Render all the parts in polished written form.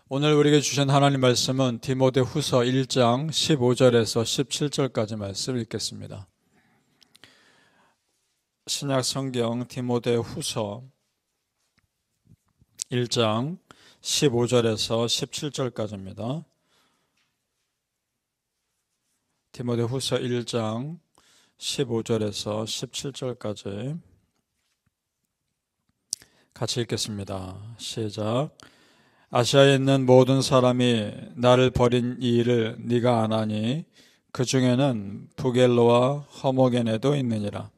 오늘 우리에게 주신 하나님 말씀은 디모데후서 1장 15절에서 17절까지 말씀을 읽겠습니다. 신약 성경 디모데후서 1장 15절에서 17절까지입니다. 디모데후서 1장 15절에서 17절까지 같이 읽겠습니다. 시작. 아시아에 있는 모든 사람이 나를 버린 이 일을 네가 아나니 그 중에는 부겔로와 허모게네도 있느니라.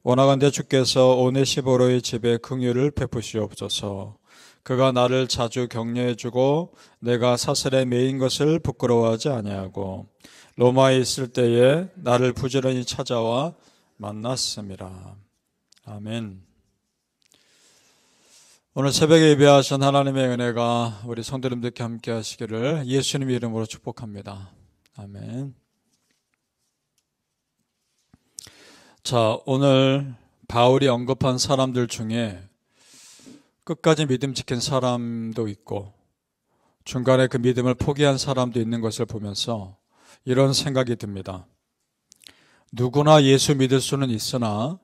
원하건대 주께서 오네시보로의 집에 긍휼을 베푸시옵소서. 그가 나를 자주 격려해주고 내가 사슬에 매인 것을 부끄러워하지 아니하고 로마에 있을 때에 나를 부지런히 찾아와 만났음이라. 아멘. 오늘 새벽에 예배하신 하나님의 은혜가 우리 성도님들께 함께 하시기를 예수님 이름으로 축복합니다. 아멘. 자, 오늘 바울이 언급한 사람들 중에 끝까지 믿음 지킨 사람도 있고 중간에 그 믿음을 포기한 사람도 있는 것을 보면서 이런 생각이 듭니다. 누구나 예수 믿을 수는 있으나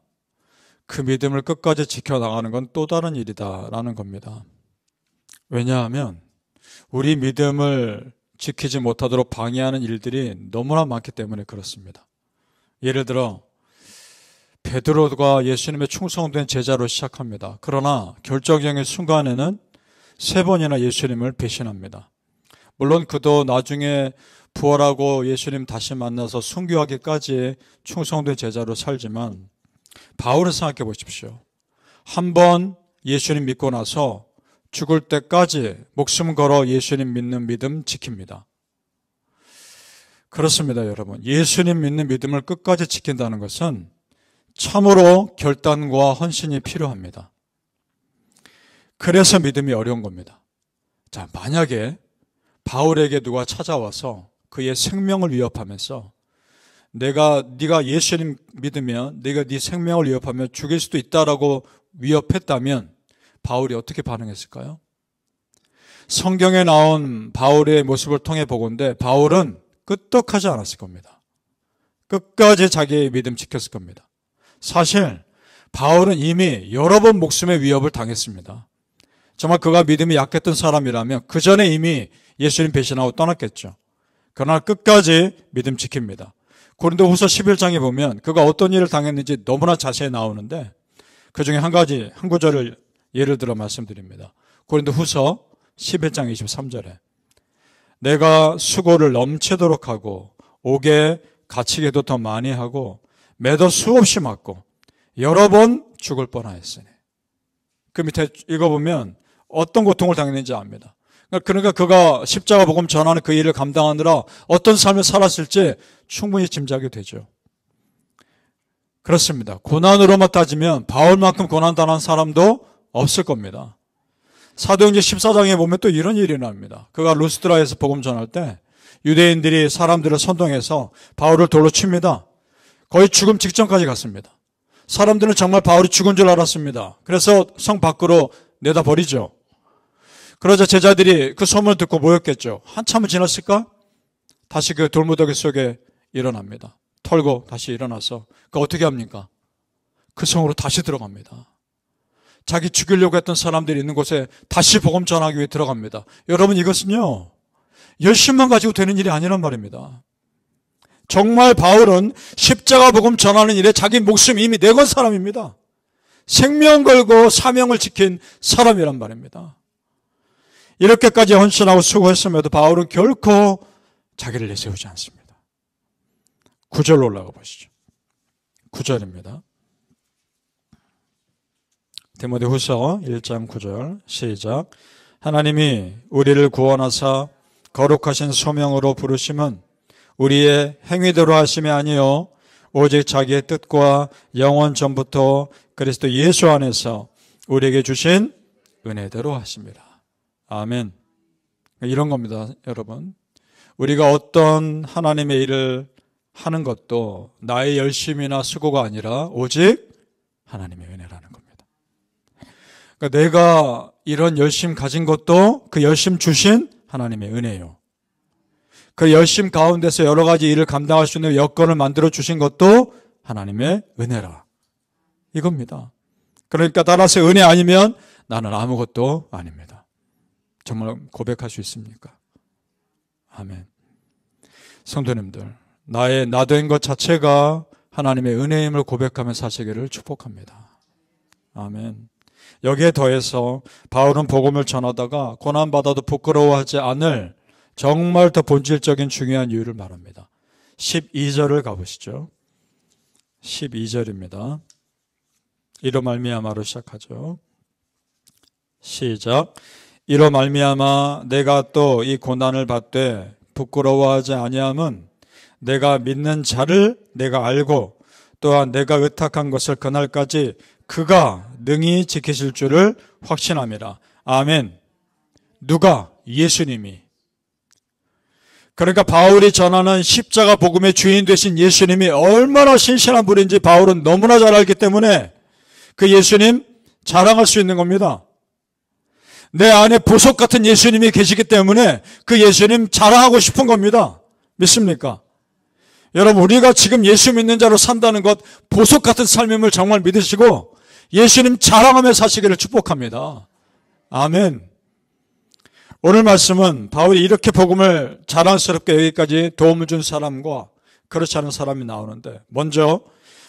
그 믿음을 끝까지 지켜나가는 건 또 다른 일이다라는 겁니다. 왜냐하면 우리 믿음을 지키지 못하도록 방해하는 일들이 너무나 많기 때문에 그렇습니다. 예를 들어 베드로가 예수님의 충성된 제자로 시작합니다. 그러나 결정적인 순간에는 3번이나 예수님을 배신합니다. 물론 그도 나중에 부활하고 예수님 다시 만나서 순교하기까지 충성된 제자로 살지만 바울을 생각해 보십시오. 한번 예수님 믿고 나서 죽을 때까지 목숨 걸어 예수님 믿는 믿음 지킵니다. 그렇습니다, 여러분. 예수님 믿는 믿음을 끝까지 지킨다는 것은 참으로 결단과 헌신이 필요합니다. 그래서 믿음이 어려운 겁니다. 자, 만약에 바울에게 누가 찾아와서 그의 생명을 위협하면서 네가 예수님 믿으면 네가 네 생명을 위협하면 죽일 수도 있다라고 위협했다면 바울이 어떻게 반응했을까요? 성경에 나온 바울의 모습을 통해 보건대 바울은 끄떡하지 않았을 겁니다. 끝까지 자기의 믿음 지켰을 겁니다. 사실 바울은 이미 여러 번 목숨의 위협을 당했습니다. 정말 그가 믿음이 약했던 사람이라면 그 전에 이미 예수님 배신하고 떠났겠죠. 그러나 끝까지 믿음 지킵니다. 고린도후서 11장에 보면 그가 어떤 일을 당했는지 너무나 자세히 나오는데 그 중에 한 구절을 예를 들어 말씀드립니다. 고린도후서 11장 23절에 내가 수고를 넘치도록 하고 옥에 갇히게도 더 많이 하고 매도 수없이 맞고 여러 번 죽을 뻔하였으니. 그 밑에 읽어보면 어떤 고통을 당했는지 압니다. 그러니까 그가 십자가 복음 전하는 그 일을 감당하느라 어떤 삶을 살았을지 충분히 짐작이 되죠. 그렇습니다. 고난으로만 따지면 바울만큼 고난당한 사람도 없을 겁니다. 사도행전 14장에 보면 또 이런 일이 납니다. 그가 루스드라에서 복음 전할 때 유대인들이 사람들을 선동해서 바울을 돌로 칩니다. 거의 죽음 직전까지 갔습니다. 사람들은 정말 바울이 죽은 줄 알았습니다. 그래서 성 밖으로 내다버리죠. 그러자 제자들이 그 소문을 듣고 모였겠죠. 한참을 지났을까? 다시 그 돌무더기 속에 일어납니다. 털고 다시 일어나서 그 어떻게 합니까? 그 성으로 다시 들어갑니다. 자기 죽이려고 했던 사람들이 있는 곳에 다시 복음 전하기 위해 들어갑니다. 여러분, 이것은요 열심만 가지고 되는 일이 아니란 말입니다. 정말 바울은 십자가 복음 전하는 일에 자기 목숨 이미 내건 사람입니다. 생명 걸고 사명을 지킨 사람이란 말입니다. 이렇게까지 헌신하고 수고했음에도 바울은 결코 자기를 내세우지 않습니다. 9절로 올라가 보시죠. 9절입니다. 디모데후서 1장 9절 시작. 하나님이 우리를 구원하사 거룩하신 소명으로 부르심은 우리의 행위대로 하심이 아니요 오직 자기의 뜻과 영원 전부터 그리스도 예수 안에서 우리에게 주신 은혜대로 하심이라. 아멘. 이런 겁니다, 여러분. 우리가 어떤 하나님의 일을 하는 것도 나의 열심이나 수고가 아니라 오직 하나님의 은혜라는 겁니다. 그러니까 내가 이런 열심 가진 것도 그 열심 주신 하나님의 은혜요. 그 열심 가운데서 여러 가지 일을 감당할 수 있는 여건을 만들어 주신 것도 하나님의 은혜라. 이겁니다. 그러니까 따라서 은혜 아니면 나는 아무것도 아닙니다. 정말 고백할 수 있습니까? 아멘. 성도님들, 나의 나된 것 자체가 하나님의 은혜임을 고백하며 사시기를 축복합니다. 아멘. 여기에 더해서 바울은 복음을 전하다가 고난받아도 부끄러워하지 않을 정말 더 본질적인 중요한 이유를 말합니다. 12절을 가보시죠. 12절입니다. 이로 말미암아로 시작하죠. 시작. 이로 말미암아 내가 또 이 고난을 받되 부끄러워하지 아니함은 내가 믿는 자를 내가 알고 또한 내가 의탁한 것을 그날까지 그가 능히 지키실 줄을 확신함이라. 아멘. 누가? 예수님이. 그러니까 바울이 전하는 십자가 복음의 주인 되신 예수님이 얼마나 신실한 분인지 바울은 너무나 잘 알기 때문에 그 예수님 자랑할 수 있는 겁니다. 내 안에 보석 같은 예수님이 계시기 때문에 그 예수님 자랑하고 싶은 겁니다. 믿습니까? 여러분, 우리가 지금 예수 믿는 자로 산다는 것, 보석 같은 삶임을 정말 믿으시고 예수님 자랑하며 사시기를 축복합니다. 아멘. 오늘 말씀은 바울이 이렇게 복음을 자랑스럽게 여기까지 도움을 준 사람과 그렇지 않은 사람이 나오는데, 먼저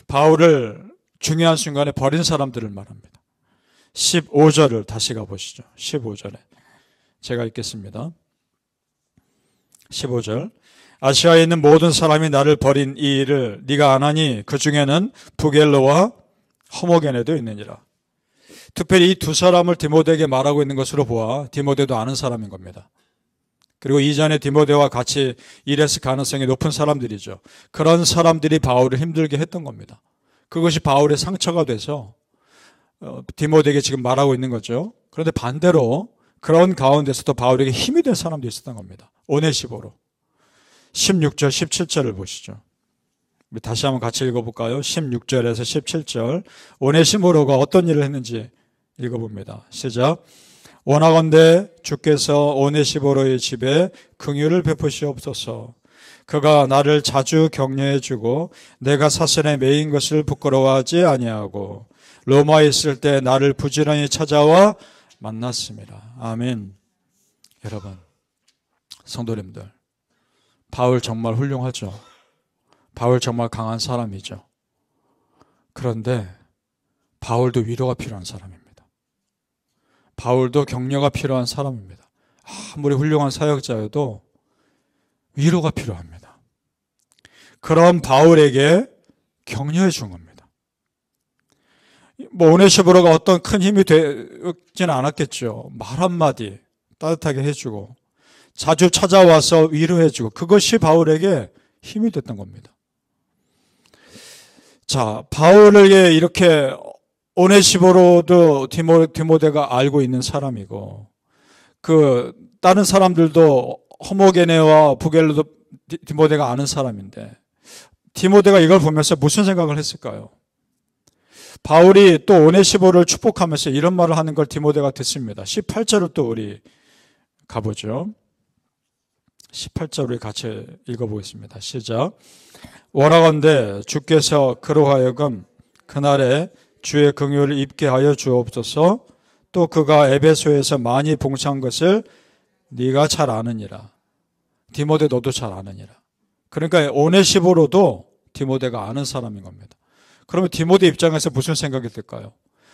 바울을 중요한 순간에 버린 사람들을 말합니다. 15절을 다시 가보시죠. 15절에 제가 읽겠습니다. 15절. 아시아에 있는 모든 사람이 나를 버린 이 일을 네가 안 하니 그 중에는 부겔로와 허모게네도 있느니라. 특별히 이 두 사람을 디모데에게 말하고 있는 것으로 보아 디모데도 아는 사람인 겁니다. 그리고 이전에 디모데와 같이 일했을 가능성이 높은 사람들이죠. 그런 사람들이 바울을 힘들게 했던 겁니다. 그것이 바울의 상처가 돼서 디모데에게 지금 말하고 있는 거죠. 그런데 반대로 그런 가운데서도 바울에게 힘이 된 사람도 있었던 겁니다. 오네시보로. 16절, 17절을 보시죠. 다시 한번 같이 읽어볼까요? 16절에서 17절. 오네시모로가 어떤 일을 했는지 읽어봅니다. 시작. 원하건대 주께서 오네시모로의 집에 긍휼을 베푸시옵소서. 그가 나를 자주 격려해 주고 내가 사슬에 매인 것을 부끄러워하지 아니하고 로마에 있을 때 나를 부지런히 찾아와 만났습니다. 아멘. 여러분, 성도님들, 바울 정말 훌륭하죠. 바울 정말 강한 사람이죠. 그런데 바울도 위로가 필요한 사람입니다. 바울도 격려가 필요한 사람입니다. 아무리 훌륭한 사역자여도 위로가 필요합니다. 그런 바울에게 격려해 준 겁니다. 오네시보로가 어떤 큰 힘이 되지는 않았겠죠. 말 한마디 따뜻하게 해주고 자주 찾아와서 위로해주고 그것이 바울에게 힘이 됐던 겁니다. 자, 바울에게 이렇게 오네시보로도 디모데가 알고 있는 사람이고 다른 사람들도 허모게네와 부겔로도 디모데가 아는 사람인데 디모데가 이걸 보면서 무슨 생각을 했을까요? 바울이 또 오네시보를 축복하면서 이런 말을 하는 걸 디모데가 듣습니다. 18절을 또 우리 가보죠. 18절 우리 같이 읽어보겠습니다. 시작. 원하건대 주께서 그로 하여금 그날에 주의 긍휼을 입게 하여 주옵소서. 또 그가 에베소에서 많이 봉사한 것을 네가 잘 아느니라. 디모데 너도 잘 아느니라. 그러니까 오네시보로도 디모데가 아는 사람인 겁니다. 그러면 디모데 입장에서 무슨 생각이 들까요?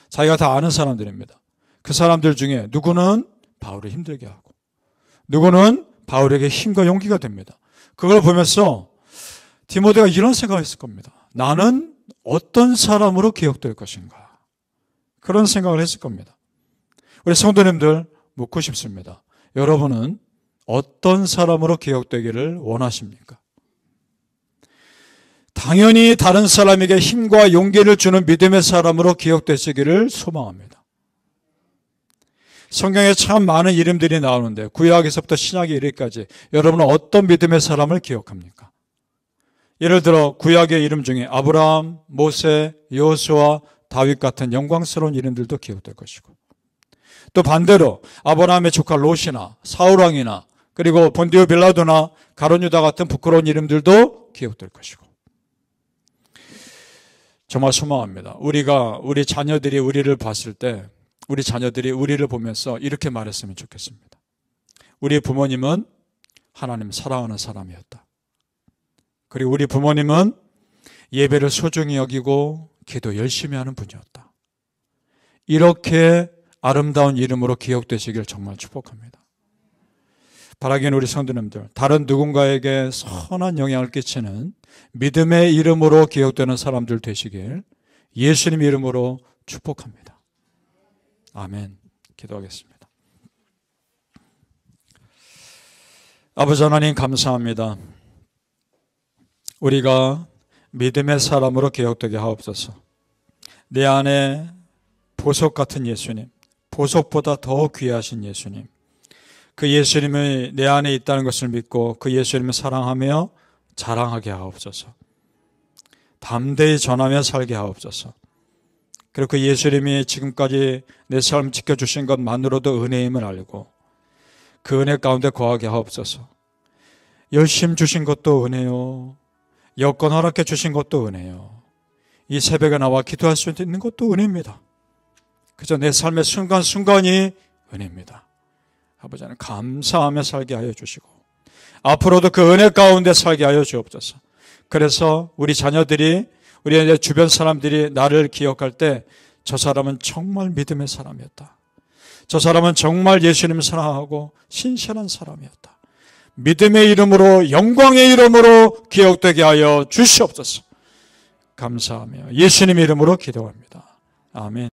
자기가 다 아는 사람들입니다. 그 사람들 중에 누구는 바울을 힘들게 하고 누구는 바울에게 힘과 용기가 됩니다. 그걸 보면서 디모데가 이런 생각을 했을 겁니다. 나는 어떤 사람으로 기억될 것인가? 그런 생각을 했을 겁니다. 우리 성도님들 묻고 싶습니다. 여러분은 어떤 사람으로 기억되기를 원하십니까? 당연히 다른 사람에게 힘과 용기를 주는 믿음의 사람으로 기억되시기를 소망합니다. 성경에 참 많은 이름들이 나오는데 구약에서부터 신약에 이르기까지 여러분은 어떤 믿음의 사람을 기억합니까? 예를 들어 구약의 이름 중에 아브라함, 모세, 여호수아, 다윗 같은 영광스러운 이름들도 기억될 것이고 또 반대로 아브라함의 조카 롯이나 사울왕이나 그리고 본디오 빌라도나 가룟 유다 같은 부끄러운 이름들도 기억될 것이고. 정말 소망합니다. 우리 자녀들이 우리를 봤을 때 우리 자녀들이 우리를 보면서 이렇게 말했으면 좋겠습니다. 우리 부모님은 하나님 사랑하는 사람이었다. 그리고 우리 부모님은 예배를 소중히 여기고 기도 열심히 하는 분이었다. 이렇게 아름다운 이름으로 기억되시길 정말 축복합니다. 바라기는 우리 성도님들, 다른 누군가에게 선한 영향을 끼치는 믿음의 이름으로 기억되는 사람들 되시길 예수님 이름으로 축복합니다. 아멘. 기도하겠습니다. 아버지 하나님 감사합니다. 우리가 믿음의 사람으로 기억되게 하옵소서. 내 안에 보석 같은 예수님, 보석보다 더 귀하신 예수님, 그 예수님이 내 안에 있다는 것을 믿고 그 예수님을 사랑하며 자랑하게 하옵소서. 담대히 전하며 살게 하옵소서. 그리고 그 예수님이 지금까지 내 삶 지켜주신 것만으로도 은혜임을 알고 그 은혜 가운데 거하게 하옵소서. 열심 주신 것도 은혜요, 여건 허락해 주신 것도 은혜요, 이 새벽에 나와 기도할 수 있는 것도 은혜입니다. 그저 내 삶의 순간순간이 은혜입니다. 아버지 하나님 감사하며 살게 하여 주시고 앞으로도 그 은혜 가운데 살게 하여 주옵소서. 그래서 우리 자녀들이, 우리 주변 사람들이 나를 기억할 때 저 사람은 정말 믿음의 사람이었다, 저 사람은 정말 예수님을 사랑하고 신실한 사람이었다, 믿음의 이름으로, 영광의 이름으로 기억되게 하여 주시옵소서. 감사하며 예수님의 이름으로 기도합니다. 아멘.